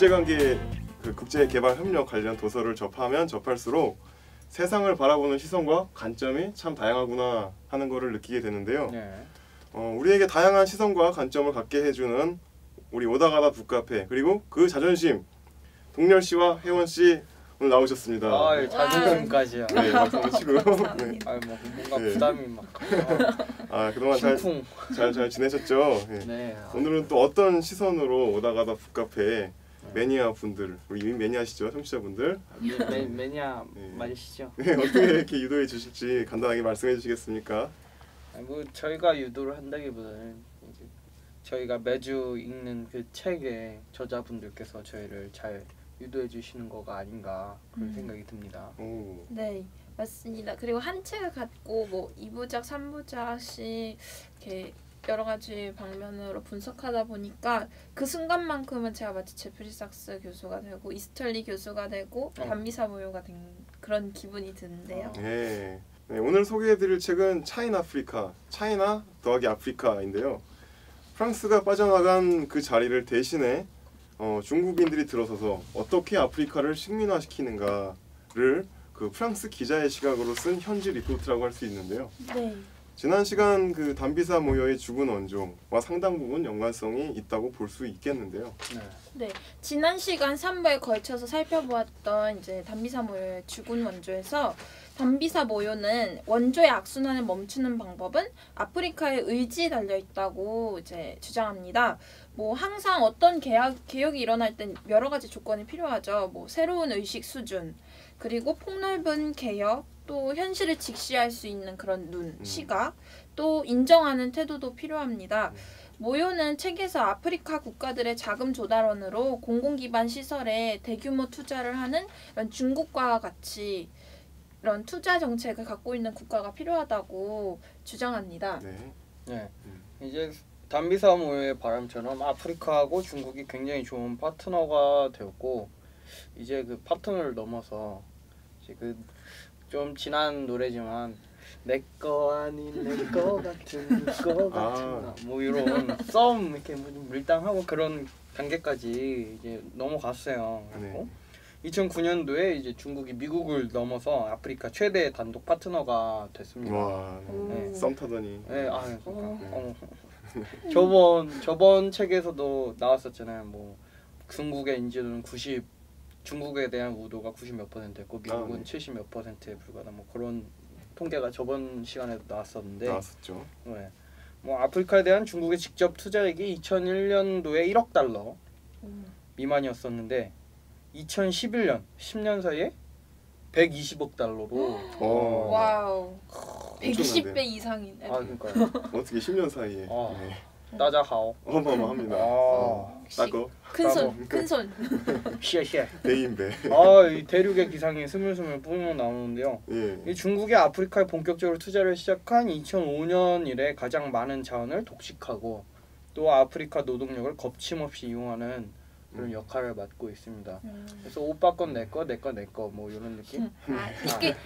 국제관계 그 국제개발협력 관련 도서를 접하면 접할수록 세상을 바라보는 시선과 관점이 참 다양하구나 하는 것을 느끼게 되는데요. 네. 우리에게 다양한 시선과 관점을 갖게 해주는 우리 오다가다 북카페 그리고 그 자존심 동렬 씨와 혜원 씨 오늘 나오셨습니다. 아, 자존심까지요. 네, 박수 치고. 네. 아, 뭐 뭔가 네. 부담이 막. 그동안 잘 지내셨죠? 네. 네. 오늘은 또 어떤 시선으로 오다가다 북카페 매니아 분들, 우리 이미 매니아시죠, 청취자분들. 매니아 네. 맞으시죠? 네, 어떻게 이렇게 유도해 주실지 간단하게 말씀해 주시겠습니까? 뭐 저희가 유도를 한다기보다는 이제 저희가 매주 읽는 그 책의 저자분들께서 저희를 잘 유도해 주시는 거가 아닌가 그런 생각이 듭니다. 오. 네, 맞습니다. 그리고 한 책을 갖고 뭐 2부작, 3부작씩 이렇게 여러 가지 방면으로 분석하다 보니까 그 순간만큼은 제가 마치 제프리 삭스 교수가 되고 이스털리 교수가 되고 단미사 모요가 된 그런 기분이 드는데요. 네. 네, 오늘 소개해드릴 책은 차인 아프리카, 차이나 더하기 아프리카인데요. 프랑스가 빠져나간 그 자리를 대신해 중국인들이 들어서서 어떻게 아프리카를 식민화시키는가를 그 프랑스 기자의 시각으로 쓴 현지 리포트라고 할 수 있는데요. 네. 지난 시간 그 단비사 모여의 죽은 원종과 상당 부분 연관성이 있다고 볼 수 있겠는데요. 네, 지난 시간 3부에 걸쳐서 살펴보았던 이제 단비사 모요의 죽은 원조에서 단비사 모요는 원조의 악순환을 멈추는 방법은 아프리카의 의지에 달려 있다고 이제 주장합니다. 뭐 항상 어떤 개혁이 일어날 땐 여러 가지 조건이 필요하죠. 뭐 새로운 의식 수준, 그리고 폭넓은 개혁, 또 현실을 직시할 수 있는 그런 눈, 시각, 또 인정하는 태도도 필요합니다. 모요는 책에서 아프리카 국가들의 자금 조달원으로 공공기반 시설에 대규모 투자를 하는 이런 중국과 같이 이런 투자 정책을 갖고 있는 국가가 필요하다고 주장합니다. 네. 이제 단비사 모요의 바람처럼 아프리카하고 중국이 굉장히 좋은 파트너가 되었고 이제 그 파트너를 넘어서 이제 그 좀 지난 노래지만 내 거 아닌 내 거 같은 거 같은 뭐 이런 썸 이렇게 밀당하고 그런 단계까지 이제 넘어갔어요. 그리고 2009년도에 이제 중국이 미국을 넘어서 아프리카 최대 단독 파트너가 됐습니다. 와, 네. 썸 타더니. 네, 저번 책에서도 나왔었잖아요. 뭐 중국의 인지도는 중국에 대한 우도가 90 몇 %였고 미국은 70 몇 %에 불과하다. 뭐 그런 통계가 저번 시간에도 나왔었는데. 나왔었죠. 네. 뭐 아프리카에 대한 중국의 직접 투자액이 2001년도에 1억 달러 미만이었었는데 2011년 10년 사이에 120억 달러로. 와우. 120배 이상이네. 그러니까요. 어떻게 10년 사이에. 네. 따자하오. 어마어마합니다. 따고. 큰손. 시에. 대인배. 이 대륙의 기상이 스물스물 뿜어 나오는데요. 이 중국이 아프리카에 본격적으로 투자를 시작한 2005년 이래 가장 많은 자원을 독식하고 또 아프리카 노동력을 거침없이 이용하는 그런 역할을 맡고 있습니다. 그래서 오빠 건 내 거, 내 거 내 거 뭐 이런 느낌?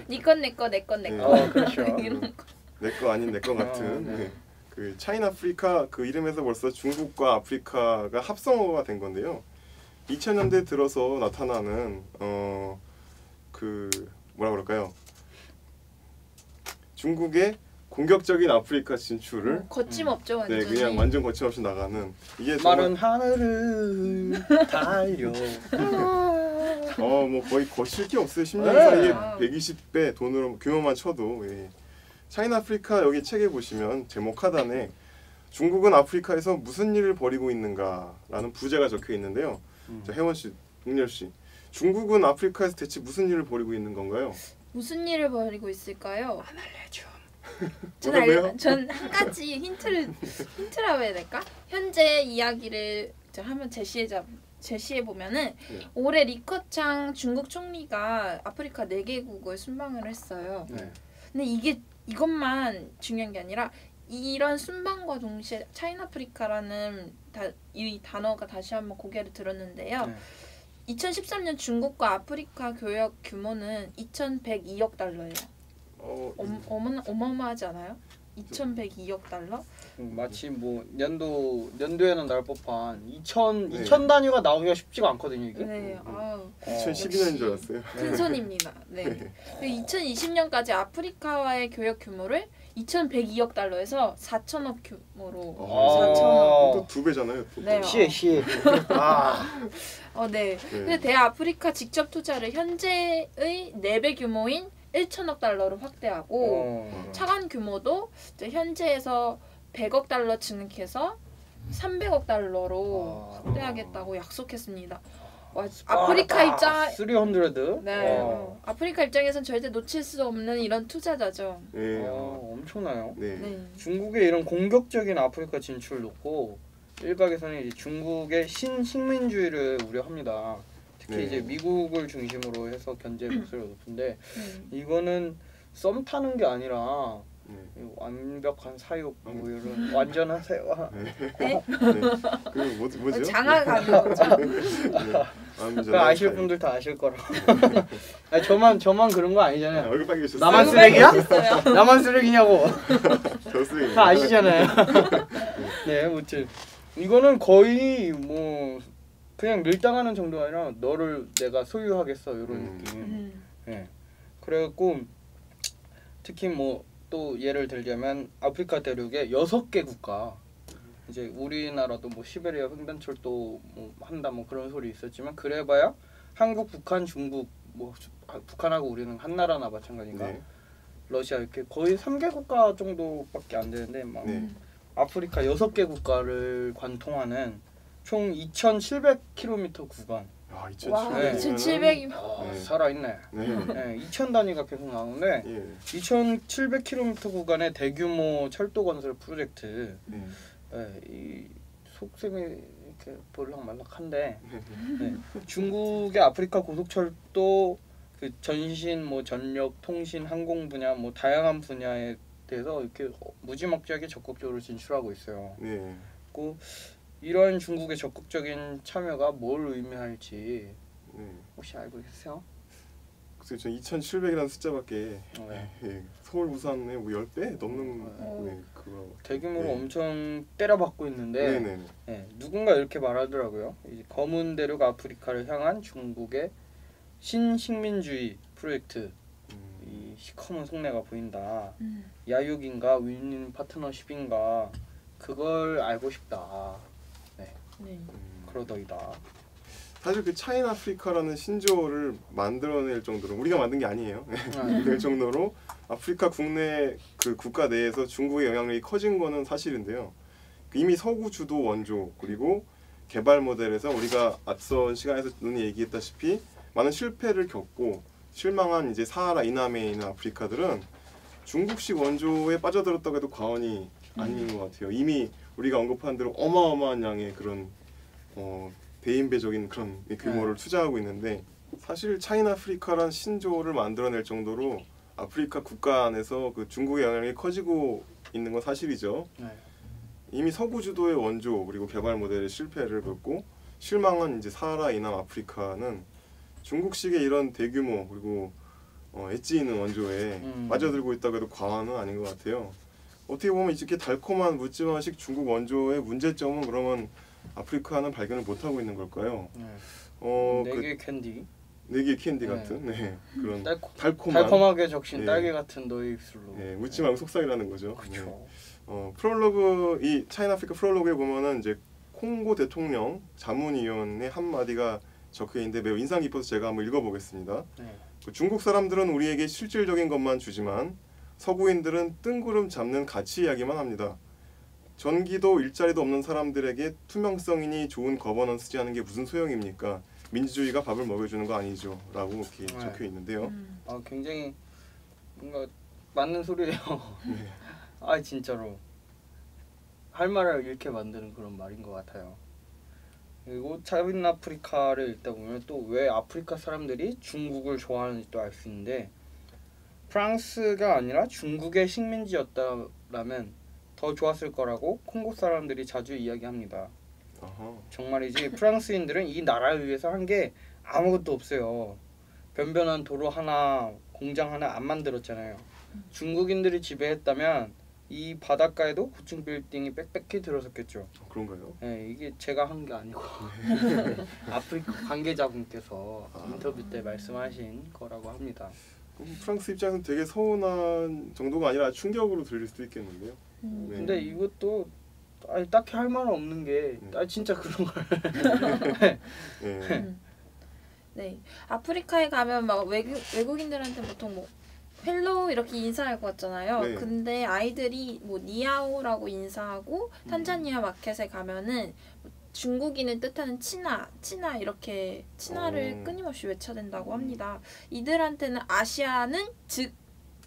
니 건 내 거, 내 건 내 거. 그렇죠. 내 거 아닌 내 거 같은. 그 차인 아프리카 그 이름에서 벌써 중국과 아프리카가 합성어가 된 건데요. 2000년대 들어서 나타나는 그 뭐라 그럴까요? 중국의 공격적인 아프리카 진출을 거침없죠 완전히. 네, 그냥 완전 거침없이 나가는 이게 마른 하늘을 달려. 뭐 거의 거칠 게 없어요. 10년 사이에 120배 돈으로 규모만 쳐도. 차인 아프리카 여기 책에 보시면 제목 하단에 중국은 아프리카에서 무슨 일을 벌이고 있는가라는 부제가 적혀 있는데요. 자, 혜원 씨, 동렬 씨, 중국은 아프리카에서 대체 무슨 일을 벌이고 있는 건가요? 무슨 일을 벌이고 있을까요? 안 알려줘. 전 한 가지 힌트라고 해야 될까? 현재 이야기를 한번 제시해 보면은 올해 리커창 중국 총리가 아프리카 4개국을 순방을 했어요. 근데 이것만 중요한 게 아니라 이런 순방과 동시에 차이나프리카라는 이 단어가 다시 한번 고개를 들었는데요. 2013년 중국과 아프리카 교역 규모는 2,102억 달러예요. 어마어마하지 않아요? 2,102억 달러? 마치 뭐 연도에는 날 법한 2000 네. 2000 단위가 나오기가 쉽지가 않거든요 이게. 네, 아우 2012년인 줄 알았어요. 큰 손입니다. 네. 2020년까지 아프리카와의 교역 규모를 2,102억 달러에서 4천억 규모로 아. 4천억. 또 2배잖아요. 또. 네. 시에. 아. 네. 근데 대아프리카 직접 투자를 현재의 4배 규모인 1천억 달러로 확대하고 차관 규모도 이제 현재에서 100억 달러 증액해서 300억 달러로 확대하겠다고 약속했습니다. 와, 아프리카 입장 300. 네. 아프리카 입장에선 절대 놓칠 수 없는 이런 투자자죠. 네. 엄청나요. 네. 네. 중국의 이런 공격적인 아프리카 진출을 놓고 일각에서는 이제 중국의 신식민주의를 우려합니다. 특히 네. 이제 미국을 중심으로 해서 견제 목소리가 높은데 네. 이거는 썸 타는 게 아니라 네. 완벽한 사육 뭐 이런 완전한 사육. 네? 그 뭐죠? 장악하는 거죠. 그 아실 분들 다 아실 거라. 아니 저만 그런 거 아니잖아요. 얼굴 빨개졌어요. 나만 쓰레기야? 나만 쓰레기냐고. 저 쓰레기. 다 아시잖아요. 네, 아무튼 이거는 거의 뭐 그냥 밀당하는 정도가 아니라 너를 내가 소유하겠어 이런 느낌. 네. 그래갖고 특히 뭐 또 예를 들자면 아프리카 대륙의 6개 국가 이제 우리나라도 뭐 시베리아 횡단철도 뭐 한다 뭐 그런 소리 있었지만 그래봐야 한국, 북한, 중국 뭐 북한하고 우리는 한 나라나 마찬가지인가. 네. 러시아 이렇게 거의 3개 국가 정도밖에 안 되는데 막 네. 아프리카 6개 국가를 관통하는 총 2,700km 구간. 아, 와, 2,700이면 2,700이면 살아있네. 네. 네, 2,000 단위가 계속 나오는데 예. 2,700km 구간의 대규모 철도 건설 프로젝트. 네. 네, 이 속셈이 이렇게 볼락말락한데 네, 중국의 아프리카 고속철도 그 전신 뭐 전력, 통신, 항공 분야 뭐 다양한 분야에 대해서 이렇게 무지막지하게 적극적으로 진출하고 있어요. 네. 그 이러한 중국의 적극적인 참여가 뭘 의미할지 네. 혹시 알고 계세요? 글쎄요, 전 2,700이라는 숫자밖에 네. 예, 서울 부산의 뭐 10배 넘는 네, 그거. 대규모로 네. 엄청 때려박고 있는데 네네. 네, 누군가 이렇게 말하더라고요. 이제 검은 대륙 아프리카를 향한 중국의 신식민주의 프로젝트 이 시커먼 속내가 보인다. 야육인가 윈윈 파트너십인가 그걸 알고 싶다. 네. 그러더이다. 사실 그 차인 아프리카라는 신조어를 만들어낼 정도로 우리가 만든 게 아니에요. 될 정도로 아프리카 국내 그 국가 내에서 중국의 영향력이 커진 거는 사실인데요. 이미 서구 주도 원조 그리고 개발 모델에서 우리가 앞선 시간에서 눈이 얘기했다시피 많은 실패를 겪고 실망한 이제 사하라 이남에 있는 아프리카들은 중국식 원조에 빠져들었다고 해도 과언이 아닌 것 같아요. 이미 우리가 언급한 대로 어마어마한 양의 그런 대인배적인 그런 규모를 투자하고 있는데 사실 차인 아프리카란 신조어를 만들어낼 정도로 아프리카 국가 안에서 그 중국의 영향이 커지고 있는 건 사실이죠. 이미 서구 주도의 원조 그리고 개발 모델의 실패를 겪고 실망한 이제 사하라 이남 아프리카는 중국식의 이런 대규모 그리고 엣지 있는 원조에 빠져들고 있다고 해도 과언은 아닌 것 같아요. 어떻게 보면 이렇게 달콤한 묻지마식 중국 원조의 문제점은 그러면 아프리카는 발견을 못하고 있는 걸까요? 네개 캔디. 네개 캔디 같은 그런 달콤하게 적신 딸기 같은 너의 입술로. 묻지 말고 속삭이라는 거죠. 그렇죠. 프롤로그 이 차인 아프리카 프롤로그에 보면은 이제 콩고 대통령 자문위원의 한 마디가 적혀 있는데 매우 인상 깊어서 제가 한번 읽어보겠습니다. 중국 사람들은 우리에게 실질적인 것만 주지만 서구인들은 뜬구름 잡는 가치 이야기만 합니다. 전기도 일자리도 없는 사람들에게 투명성이니 좋은 거버넌스지 하는 게 무슨 소용입니까? 민주주의가 밥을 먹여주는 거 아니죠? 라고 이렇게 적혀 있는데요. 굉장히 뭔가 맞는 소리예요. 아 진짜로 할 말을 잃게 만드는 그런 말인 것 같아요. 그리고 차인 아프리카를 읽다 보면 또 왜 아프리카 사람들이 중국을 좋아하는지 또 알 수 있는데 프랑스가 아니라 중국의 식민지였다라면 더 좋았을 거라고 콩고 사람들이 자주 이야기합니다. 정말이지 프랑스인들은 이 나라를 위해서 한 게 아무것도 없어요. 변변한 도로 하나, 공장 하나 안 만들었잖아요. 중국인들이 지배했다면 이 바닷가에도 고층 빌딩이 빽빽히 들어섰겠죠. 그런가요? 네, 이게 제가 한 게 아니고 아프리카 관계자분께서 인터뷰 때 말씀하신 거라고 합니다. 프랑스 입장에서는 되게 서운한 정도가 아니라 충격으로 들릴 수도 있겠는데요. 네. 근데 이것도 아니, 딱히 할 말은 없는 게 진짜 그런 걸. 네. 네, 아프리카에 가면 막 외국인들한테 보통 뭐 헬로우 이렇게 인사할 것 같잖아요. 네. 근데 아이들이 뭐 니아오라고 인사하고 탄자니아 마켓에 가면은 중국인을 뜻하는 치나 이렇게 치나를 끊임없이 외쳐댄다고 합니다. 이들한테는 아시아는 즉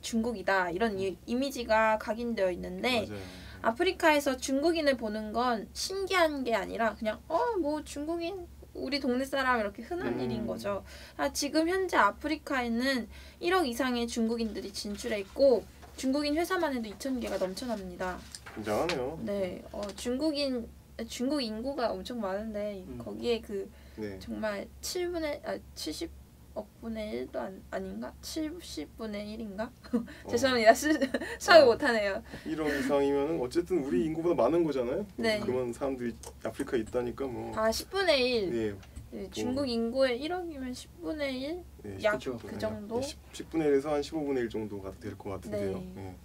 중국이다 이런 이미지가 각인되어 있는데 맞아요. 아프리카에서 중국인을 보는 건 신기한 게 아니라 그냥 뭐 중국인 우리 동네 사람 이렇게 흔한 일인 거죠. 지금 현재 아프리카에는 1억 이상의 중국인들이 진출해 있고 중국인 회사만 해도 2,000개가 넘쳐납니다. 굉장하네요. 네, 중국 인구가 엄청 많은데 거기에 네. 정말 70억 분의 1도 아닌가? 70분의 1인가? 죄송합니다. 수학을 못하네요. 1억 이상이면 어쨌든 우리 인구보다 많은 거잖아요. 네. 그런 사람들이 아프리카에 있다니까 뭐. 10분의 1. 네. 네, 중국 인구의 1억이면 10분의 1? 네, 약 그쵸. 그 정도? 10분의 1에서 한 15분의 1 정도가 될 것 같은데요. 네. 네.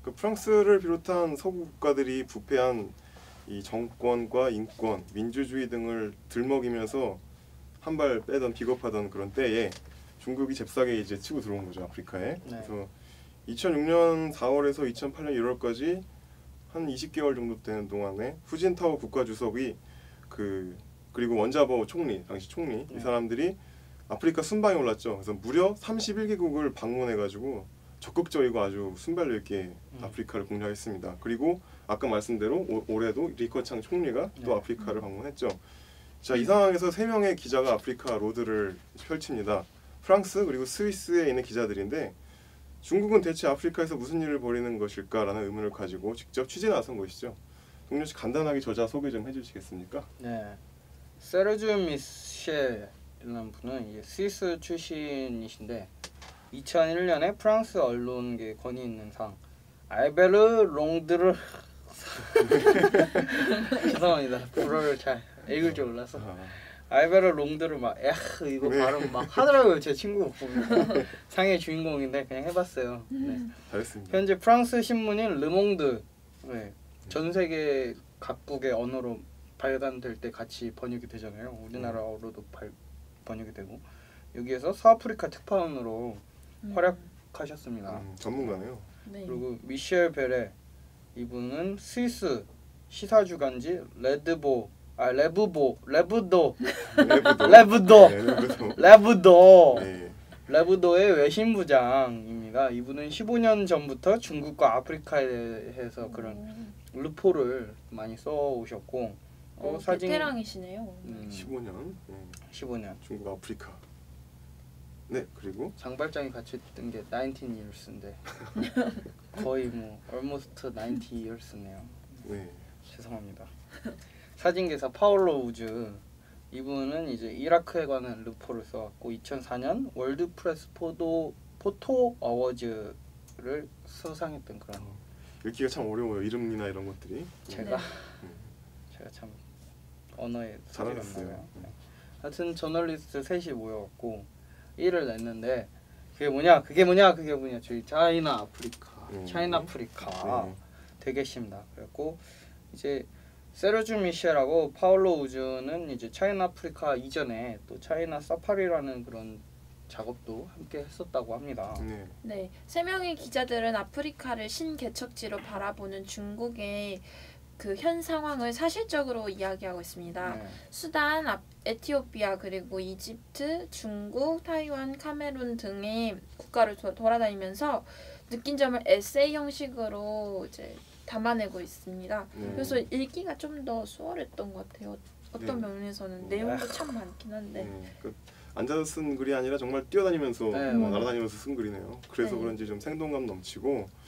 그 프랑스를 비롯한 서구 국가들이 부패한 이 정권과 인권, 민주주의 등을 들먹이면서 한 발 빼던 비겁하던 그런 때에 중국이 잽싸게 이제 치고 들어온 거죠, 아프리카에. 네. 그래서 2006년 4월에서 2008년 1월까지 한 20개월 정도 되는 동안에 후진타오 국가주석이 그리고 원자버 총리, 당시 총리 이 사람들이 아프리카 순방에 올랐죠. 그래서 무려 31개국을 방문해가지고 적극적이고 아주 순발력 있게 아프리카를 공략했습니다. 그리고 아까 말씀대로 올해도 리커창 총리가 또 아프리카를 방문했죠. 자, 이 상황에서 3명의 기자가 아프리카 로드를 펼칩니다. 프랑스 그리고 스위스에 있는 기자들인데 중국은 대체 아프리카에서 무슨 일을 벌이는 것일까라는 의문을 가지고 직접 취재에 나선 것이죠. 동료 씨 간단하게 저자 소개 좀 해주시겠습니까? 네, 세르주 미셸이라는 분은 이제 스위스 출신이신데 2001년에 프랑스 언론계 권위 있는 상 알베르 롱드르 죄송합니다. 불어를 잘 읽을 줄 몰라서 알베르 롱드르 막 이거 발음 막 하더라고요. 제 친구 보면 상의 주인공인데 그냥 해봤어요. 네. 잘했습니다. 현재 프랑스 신문인 르몽드 전 세계 각국의 언어로 발간될 때 같이 번역이 되잖아요. 우리나라어로도 번역이 되고 여기에서 서아프리카 특파원으로 활약하셨습니다. 전문가네요. 네. 그리고 미셸 베레 이분은 스위스 시사 주간지 레브도 네. 레브도의 외신부장입니다. 이분은 15년 전부터 중국과 아프리카에서 그런 루포를 많이 써오셨고 베테랑이시네요. 15년. 15년. 중국 아프리카. 네, 그리고 장발장이 같이 뜬 게 19 years인데 거의 뭐 almost 90 years네요. 네. 죄송합니다. 사진기사 파울로 우즈 이분은 이제 이라크에 관한 루포를 써왔고 2004년 월드 프레스 포토 어워즈를 수상했던 그런. 읽기가 참 어려워요. 이름이나 이런 것들이. 제가 참 언어에 잘하셨어요. 네. 하여튼 저널리스트 셋이 모여갖고 일을 냈는데 그게 뭐냐 저희 차이나 아프리카 되겠습니다. 그랬고 이제 세르주 미셸하고 파울로 우즈는 이제 차이나 아프리카 이전에 또 차이나 사파리라는 그런 작업도 함께 했었다고 합니다. 네, 3명의 기자들은 아프리카를 신개척지로 바라보는 중국의 그 현 상황을 사실적으로 이야기하고 있습니다. 수단, 에티오피아 그리고 이집트, 중국, 타이완, 카메룬 등의 국가를 돌아다니면서 느낀 점을 에세이 형식으로 이제 담아내고 있습니다. 그래서 읽기가 좀 더 수월했던 것 같아요. 어떤 면에서는 내용도 참 많긴 한데. 앉아서 쓴 글이 아니라 정말 뛰어다니면서 날아다니면서 쓴 글이네요. 그래서 그런지 좀 생동감 넘치고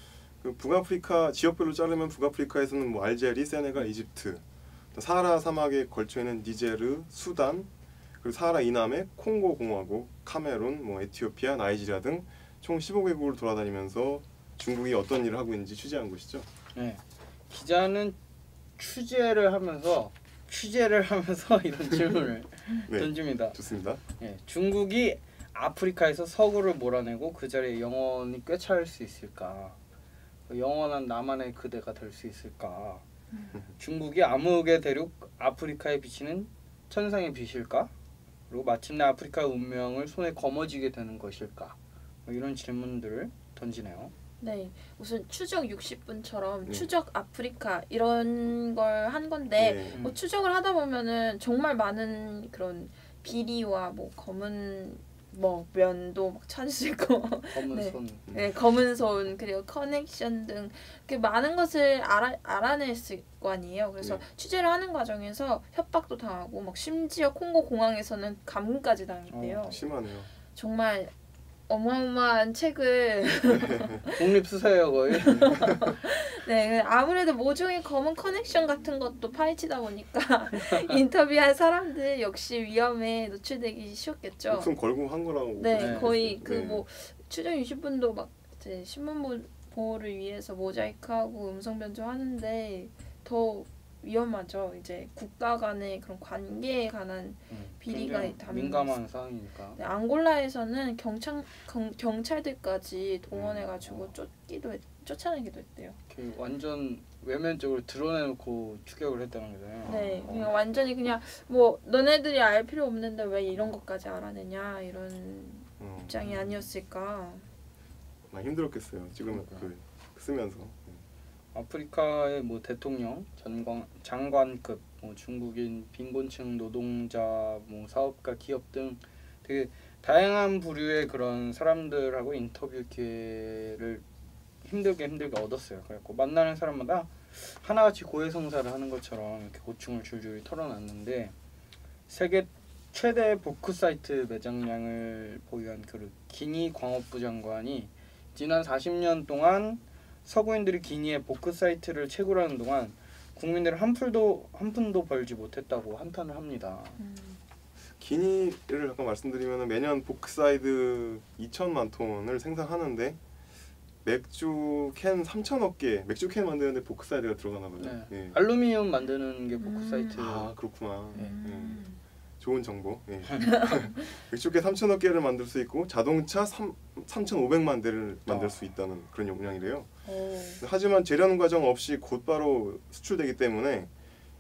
북아프리카 지역별로 자르면 북아프리카에서는 뭐 알제리, 세네갈, 이집트, 사하라 사막에 걸쳐 있는 니제르, 수단, 그리고 사하라 이남의 콩고 공화국, 카메룬, 뭐 에티오피아, 나이지리아 등 총 15개국을 돌아다니면서 중국이 어떤 일을 하고 있는지 취재한 것이죠. 네. 기자는 취재를 하면서 이런 질문을 네. 던집니다. 좋습니다. 네. 중국이 아프리카에서 서구를 몰아내고 그 자리에 영원히 꿰차올 수 있을까? 영원한 나만의 그대가 될 수 있을까? 중국이 암흑의 대륙 아프리카에 비치는 천상의 빛일까? 그리고 마침내 아프리카 운명을 손에 거머쥐게 되는 것일까? 이런 질문들을 던지네요. 네, 무슨 추적 60분처럼 네. 추적 아프리카 이런 걸 한 건데 네. 뭐 추적을 하다 보면은 정말 많은 그런 비리와 뭐 검은 뭐 면도 막 찾을 수 있고 검은 네. 손. 네, 검은 손 그리고 커넥션 등 그 많은 것을 알아냈을 거 아니에요. 그래서 네. 취재를 하는 과정에서 협박도 당하고 막 심지어 콩고 공항에서는 감금까지 당했대요. 심하네요. 정말 어마어마한 책을 독립 수사예요 거의. 네, 아무래도 모종의 검은 커넥션 같은 것도 파헤치다 보니까 인터뷰한 사람들 역시 위험에 노출되기 쉬웠겠죠. 목숨 걸고 한 거라고. 네, 네. 거의 그 네. 뭐 추정 60분도 막 이제 신문 보호를 위해서 모자이크하고 음성 변조하는데 더 위험하죠. 이제 국가 간의 그런 관계에 관한 비리가 굉장히 담긴 민감한 사항이니까. 네, 앙골라에서는 경찰들까지 동원해가지고 쫓아내기도 했대요. 이렇게 완전 외면적으로 드러내놓고 추격을 했다는 거잖아요. 네, 그냥 완전히 그냥 뭐 너네들이 알 필요 없는데 왜 이런 것까지 알아내냐 이런 입장이 아니었을까. 많이 힘들었겠어요. 지금 그 쓰면서. 아프리카의 뭐 대통령, 장관급, 뭐 중국인, 빈곤층 노동자, 뭐 사업가, 기업 등 되게 다양한 부류의 그런 사람들하고 인터뷰 기회를 힘들게 얻었어요. 그래갖고 만나는 사람마다 하나같이 고해성사를 하는 것처럼 이렇게 고충을 줄줄이 털어놨는데 세계 최대 보크 사이트 매장량을 보유한 그 기니 광업부 장관이 지난 40년 동안 서구인들이 기니의 보크 사이트를 채굴하는 동안 국민들은 한 푼도 벌지 못했다고 한탄을 합니다. 기니를 아까 말씀드리면 매년 보크사이드 2천만 톤을 생산하는데 맥주 캔 3천억 개, 맥주 캔 만드는데 보크사이드가 들어가나 봐요. 네. 네. 알루미늄 만드는 게 보크 사이트. 아 그렇구나. 네. 좋은 정보. 네. 맥주 캔 3천억 개를 만들 수 있고 자동차 3,500만 대를 만들 수 있다는 그런 용량이래요. 하지만 재련 과정 없이 곧바로 수출되기 때문에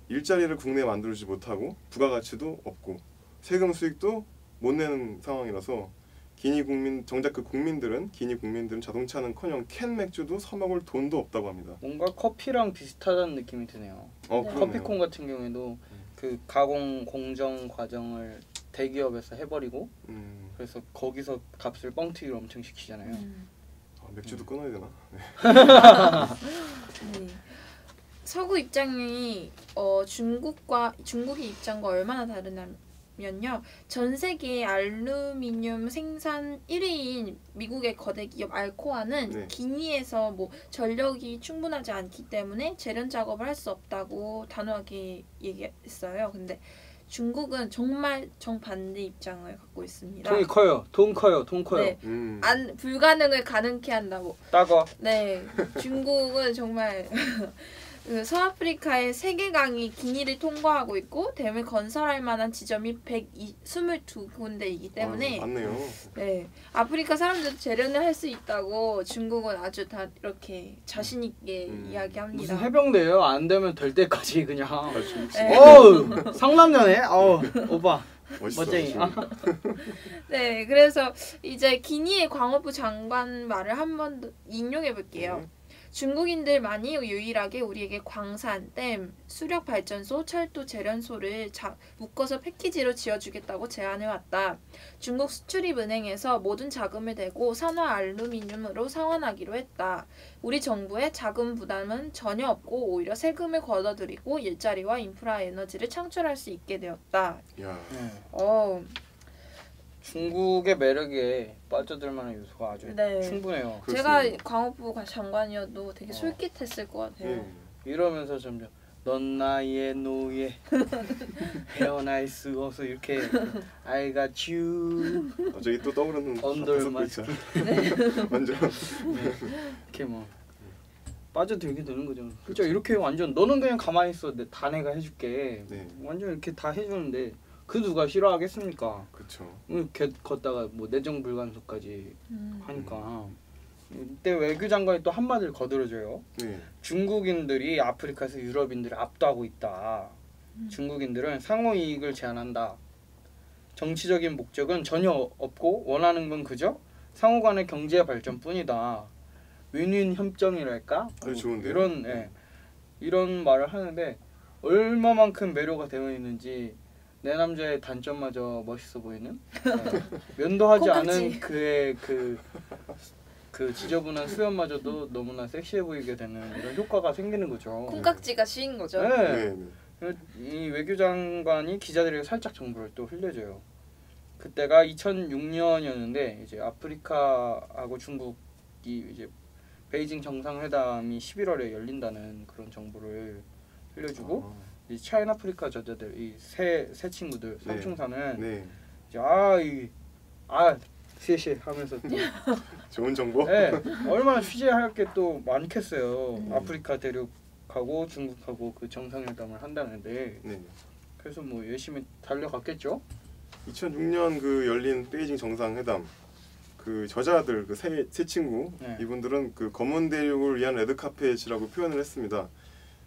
일자리를 국내에 만들지 못하고 부가가치도 없고 세금 수익도 못 내는 상황이라서 기니 국민들은 자동차는커녕 캔 맥주도 사 먹을 돈도 없다고 합니다. 뭔가 커피랑 비슷하다는 느낌이 드네요. 커피콩 같은 경우에도 그 가공 공정 과정을 대기업에서 해버리고 그래서 거기서 값을 뻥튀기를 엄청 시키잖아요. 맥주도 끊어야 되나? 네. 네. 서구 입장이 중국의 입장과 얼마나 다르냐면요. 전 세계 알루미늄 생산 1위인 미국의 거대 기업 알코아는 네. 기니에서 뭐 전력이 충분하지 않기 때문에 재련 작업을 할 수 없다고 단호하게 얘기했어요. 근데 중국은 정말 정반대 입장을 갖고 있습니다. 돈이 커요. 돈 커요. 네. 불가능을 가능케 한다고. 따가. 네. 중국은 정말 그 서아프리카의 3개강이 기니를 통과하고 있고 댐을 건설할 만한 지점이 122군데이기 때문에 맞네요. 네. 아프리카 사람들도 재련을 할 수 있다고 중국은 아주 다 이렇게 자신 있게 이야기합니다. 무슨 해병대예요? 안 되면 될 때까지 그냥. 네. 어우, 상남자네. 어우, 오빠. 멋쟁이. 네, 그래서 이제 기니의 광업부 장관 말을 한번 더 인용해 볼게요. 중국인들만이 유일하게 우리에게 광산, 댐, 수력 발전소, 철도 재련소를 묶어서 패키지로 지어주겠다고 제안해왔다. 중국 수출입은행에서 모든 자금을 대고 산화 알루미늄으로 상환하기로 했다. 우리 정부의 자금 부담은 전혀 없고 오히려 세금을 걷어들이고 일자리와 인프라 에너지를 창출할 수 있게 되었다. 중국의 매력에 빠져들 만한 요소가 아주 충분해요. 제가 광업부 장관이어도 되게 솔깃했을 것 같아요. 이러면서 점점 넌 나의 노예 헤어날 수 없어 이렇게 I got you 저기 또 떠오르는 언더마스크 완전 이렇게 뭐 빠져들게 되는 거죠. 진짜 이렇게 완전 너는 그냥 가만히 있어. 다 내가 해줄게. 네. 완전 이렇게 다 해주는데 그 누가 싫어하겠습니까? 그렇죠. 걷다가 뭐 내정 불간섭까지 하니까 이때 외교장관이 또 한마디를 거들어줘요. 네. 중국인들이 아프리카에서 유럽인들을 압도하고 있다. 중국인들은 상호 이익을 제한한다. 정치적인 목적은 전혀 없고 원하는 건 그저 상호 간의 경제 발전뿐이다. 윈윈 협정이랄까? 아주 좋은데요. 이런 말을 하는데 얼마만큼 매료가 되어 있는지 내 남자의 단점마저 멋있어 보이는 면도하지 콩깍지. 않은 그의 그 지저분한 수염마저도 너무나 섹시해 보이게 되는 이런 효과가 생기는 거죠. 콩깍지가 씌인 거죠. 네. 네. 이 외교장관이 기자들에게 살짝 정보를 또 흘려줘요. 그때가 2006년이었는데 이제 아프리카하고 중국이 이제 베이징 정상회담이 11월에 열린다는 그런 정보를 흘려주고 이 차이나 아프리카 저자들 이 새 친구들 네. 삼총사는 네. 이제 시시 하면서 또 좋은 정보. 네, 얼마나 취재할 게 또 많겠어요. 아프리카 대륙하고 중국하고 그 정상회담을 한다는데 네. 그래서 뭐 열심히 달려갔겠죠. 2006년 그 열린 베이징 정상회담 그 저자들 그 세 친구 네. 이분들은 그 검은 대륙을 위한 레드카펫이라고 표현을 했습니다.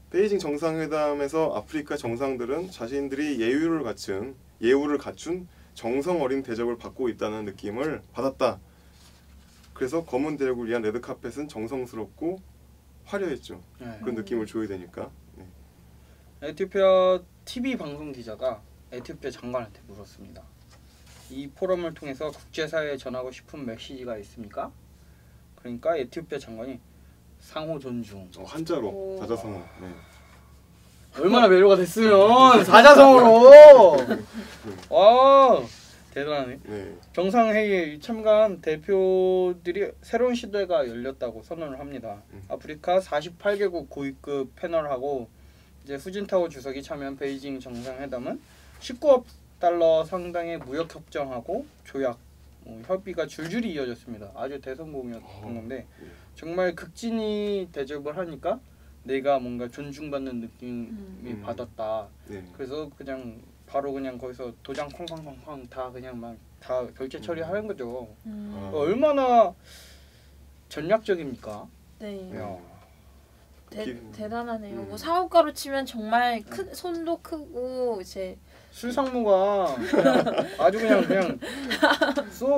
베이징 정상회담에서 아프리카 정상들은 자신들이 예우를 갖춘 정성 어린 대접을 받고 있다는 느낌을 받았다. 그래서 검은 대륙을 위한 레드카펫은 정성스럽고 화려했죠. 네. 그런 느낌을 줘야 되니까. 네. 에티오피아 TV 방송 기자가 에티오피아 장관한테 물었습니다. 이 포럼을 통해서 국제사회에 전하고 싶은 메시지가 있습니까? 그러니까 에티오피아 장관이 상호 존중. 한자로 오. 다자성어. 네. 얼마나 매료가 됐으면 사자성어로. 와 대단하네. 네. 정상회의에 참가한 대표들이 새로운 시대가 열렸다고 선언을 합니다. 아프리카 48개국 고위급 패널하고 이제 후진타오 주석이 참여한 베이징 정상회담은 19억 달러 상당의 무역 협정하고 조약, 협의가 줄줄이 이어졌습니다. 아주 대성공이었던 건데 정말 극진히 대접을 하니까 내가 뭔가 존중받는 느낌이 받았다. 네. 그래서 그냥 바로 그냥 거기서 도장 쾅쾅쾅쾅 다 그냥 막 다 결제 처리하는 거죠. 얼마나 전략적입니까? 네. 야. 대단하네요. 뭐 사업가로 치면 정말 손도 크고 이제 술상무가 아주 그냥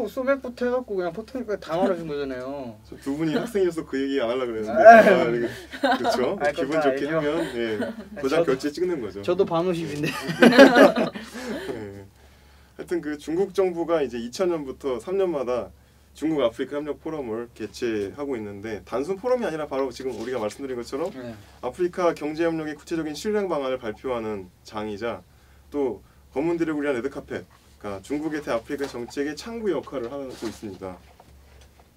소맥부터 해갖고 그냥 포토니까지 다 말해준 거잖아요. 두 분이 학생이어서 그 얘기 안 하려고 그랬는데 그렇죠. 아, 기분 그건 좋게 알죠. 하면 도장 결제 찍는 거죠. 저도 반우십인데. 네. 하여튼 그 중국 정부가 이제 2000년부터 3년마다 중국 아프리카 협력 포럼을 개최하고 있는데 단순 포럼이 아니라 바로 지금 우리가 말씀드린 것처럼 네. 아프리카 경제 협력의 구체적인 실행 방안을 발표하는 장이자 또 검은 대륙을 위한 레드카펫, 그러니까 중국의 대아프리카 정책의 창구 역할을 하고 있습니다.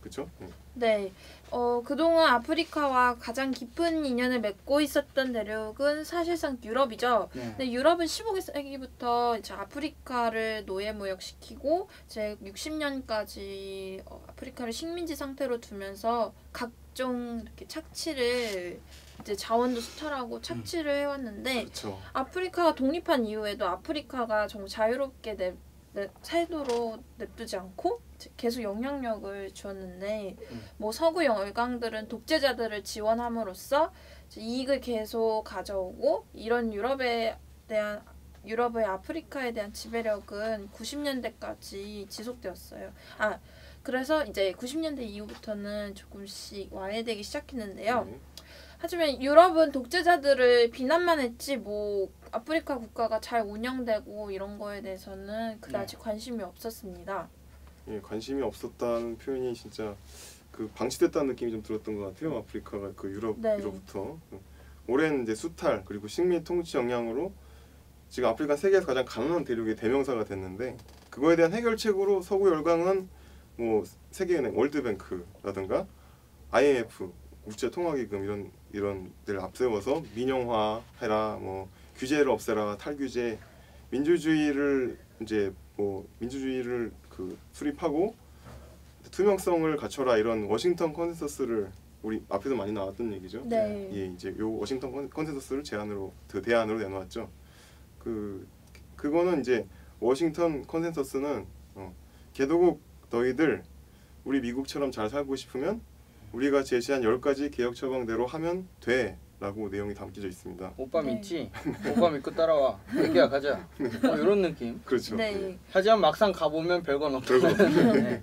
그렇죠? 네. 그동안 아프리카와 가장 깊은 인연을 맺고 있었던 대륙은 사실상 유럽이죠. 네. 근데 유럽은 15세기부터 이제 아프리카를 노예무역시키고 이제 60년까지 아프리카를 식민지 상태로 두면서 각종 이렇게 착취를 이제 자원도 수탈하고 착취를 해왔는데 그렇죠. 아프리카가 독립한 이후에도 아프리카가 정말 자유롭게 살도록 냅두지 않고 계속 영향력을 주었는데 뭐 서구 열강들은 독재자들을 지원함으로써 이익을 계속 가져오고 이런 유럽의 아프리카에 대한 지배력은 90년대까지 지속되었어요. 그래서 이제 90년대 이후부터는 조금씩 와해되기 시작했는데요. 하지만 유럽은 독재자들을 비난만 했지 뭐 아프리카 국가가 잘 운영되고 이런 거에 대해서는 그다지 관심이 없었습니다. 예, 관심이 없었다는 표현이 진짜 그 방치됐다는 느낌이 좀 들었던 것 같아요. 아프리카가 그 유럽으로부터 오랜 이제 수탈 그리고 식민 통치 영향으로 지금 아프리카 세계에서 가장 가난한 대륙의 대명사가 됐는데 그거에 대한 해결책으로 서구 열강은 뭐 세계은행, 월드뱅크라든가 IMF, 국제통화기금 이런 데를 앞세워서 민영화해라, 뭐 규제를 없애라, 탈규제, 민주주의를 그 수립하고 투명성을 갖춰라 이런 워싱턴 컨센서스를 우리 앞에서 많이 나왔던 얘기죠. 네. 예, 이제 요 워싱턴 컨센서스를 대안으로 내놓았죠. 그거는 이제 워싱턴 컨센서스는 개도국 너희들 우리 미국처럼 잘 살고 싶으면 우리가 제시한 10가지 개혁 처방대로 하면 돼라고 내용이 담겨져 있습니다. 오빠 네. 믿지? 오빠 믿고 따라와. 애기야 가자. 이런 느낌. 그렇죠. 네. 네. 하지만 막상 가보면 별건 없다. 네.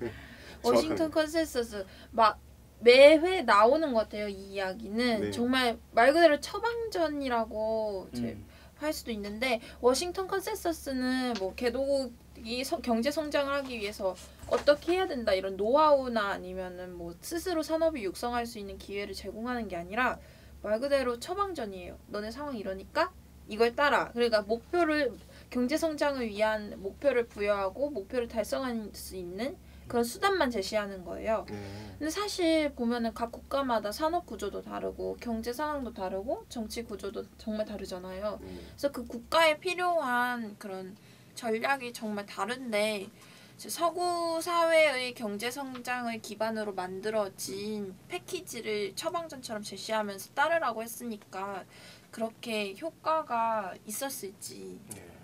워싱턴 컨센서스 막 매회 나오는 것 같아요. 이 이야기는 네. 정말 말 그대로 처방전이라고 이제 음. 할 수도 있는데 워싱턴 컨센서스는 뭐 개도국이 경제 성장을 하기 위해서 어떻게 해야 된다 이런 노하우나 아니면은 뭐 스스로 산업이 육성할 수 있는 기회를 제공하는 게 아니라 말 그대로 처방전이에요. 너네 상황이 이러니까 이걸 따라. 그러니까 목표를 경제 성장을 위한 목표를 부여하고 목표를 달성할 수 있는 그런 수단만 제시하는 거예요. 근데 사실 보면은 각 국가마다 산업 구조도 다르고 경제 상황도 다르고 정치 구조도 정말 다르잖아요. 그래서 그 국가에 필요한 그런 전략이 정말 다른데 서구 사회의 경제 성장을 기반으로 만들어진 패키지를 처방전처럼 제시하면서 따르라고 했으니까 그렇게 효과가 있었을지.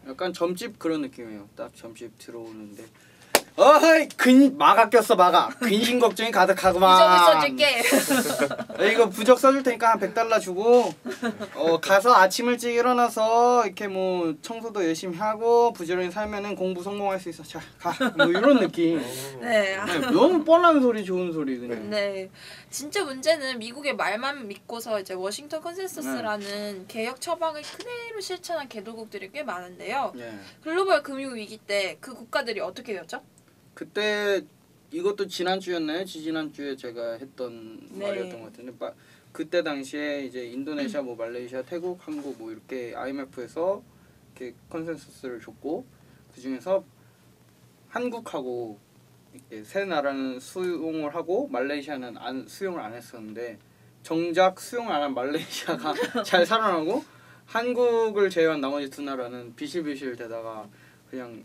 약간 점집 그런 느낌이에요. 딱 점집 들어오는데 마가 꼈어 마가. 근심 걱정이 가득하구만. 부적을 써줄게. 이거 부적 써줄 테니까 한 $100 주고 가서 아침 일찍 일어나서 이렇게 뭐 청소도 열심히 하고 부지런히 살면은 공부 성공할 수 있어. 자 가. 뭐 이런 느낌. 네. 네, 너무 뻔한 소리 좋은 소리 그냥. 네, 진짜 문제는 미국의 말만 믿고서 이제 워싱턴 컨센서스라는 개혁 처방을 그대로 실천한 개도국들이 꽤 많은데요. 네. 글로벌 금융 위기 때 그 국가들이 어떻게 되었죠? 그때 이것도 지난주였나요? 지지난주에 제가 했던 네. 말이었던 것 같은데 그때 당시에 이제 인도네시아, 뭐 말레이시아, 태국, 한국 뭐 이렇게 IMF에서 이렇게 컨센서스를 줬고 그 중에서 한국하고 이렇게 세 나라는 수용을 하고 말레이시아는 수용을 안 했었는데 정작 수용을 안 한 말레이시아가 잘 살아나고 한국을 제외한 나머지 두 나라는 비실비실 되다가 그냥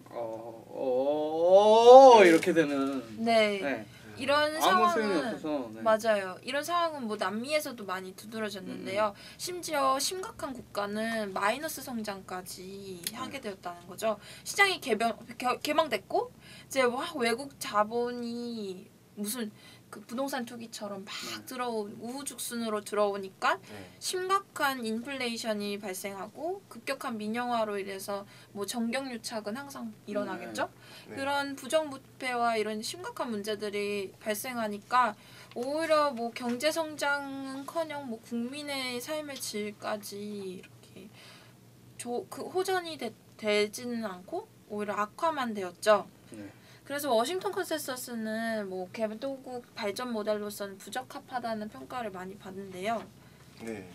이렇게 되는. 네. 네. 이런 아무 소용이 상황은 없어서. 네. 맞아요. 이런 상황은 뭐 남미에서도 많이 두드러졌는데요. 심지어 심각한 국가는 마이너스 성장까지 하게 되었다는 거죠. 시장이 개방됐고 이제 외국 자본이 무슨 그 부동산 투기처럼 막 들어온 우후죽순으로 들어오니까 심각한 인플레이션이 발생하고 급격한 민영화로 인해서 뭐 정경유착은 항상 일어나겠죠. 네. 그런 부정부패와 이런 심각한 문제들이 발생하니까 오히려 뭐 경제 성장은커녕 뭐 국민의 삶의 질까지 이렇게 호전이 되지는 않고 오히려 악화만 되었죠. 네. 그래서 워싱턴 컨센서스는 뭐 개도국 발전 모델로서는 부적합하다는 평가를 많이 받는데요. 네.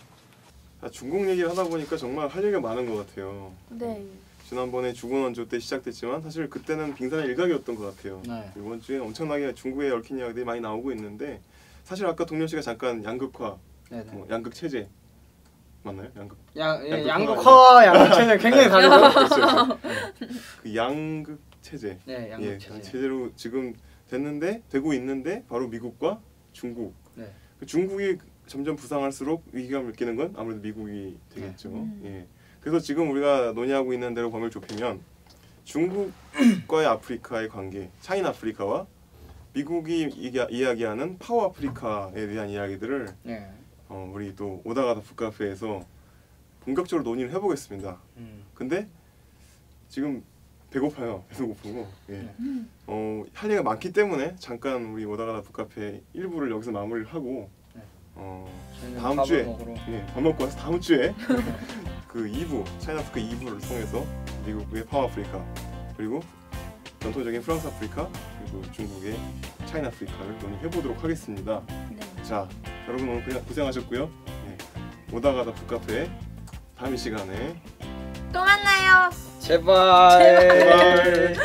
중국 얘기를 하다 보니까 정말 할 얘기가 많은 것 같아요. 네. 지난번에 주군 원조 때 시작됐지만 사실 그때는 빙산의 일각이었던 것 같아요. 네. 이번 주에 엄청나게 중국에 얽힌 이야기들이 많이 나오고 있는데 사실 아까 동료 씨가 잠깐 양극화, 뭐 양극 체제 맞나요? 양극화 체제 굉장히 다르죠. 그렇죠. 그 양극 체제. 네, 양극 체제. 체제로 지금 되고 있는데 바로 미국과 중국. 네. 중국이 점점 부상할수록 위기감을 느끼는 건 아무래도 미국이 되겠죠. 예. 그래서 지금 우리가 논의하고 있는 대로 범위를 좁히면 중국과의 아프리카의 관계, 차인 아프리카와 미국이 이야기하는 파워 아프리카에 대한 이야기들을 우리 또 오다가다 북카페에서 본격적으로 논의를 해보겠습니다. 근데 지금 배고파요. 배고프고 할 얘기가 많기 때문에 잠깐 우리 오다가다 북카페 1부를 여기서 마무리를 하고 다음 주에 밥 먹고 와서 다음 주에 그 2부 차이나 아프리카 2부를 통해서 미국의 파워 아프리카 그리고 전통적인 프랑스 아프리카 그리고 중국의 차이나 아프리카를 논의해 보도록 하겠습니다. 네. 자, 여러분 오늘 그냥 고생하셨고요. 오다가다 북카페 다음 이 시간에 또 만나요. 제발.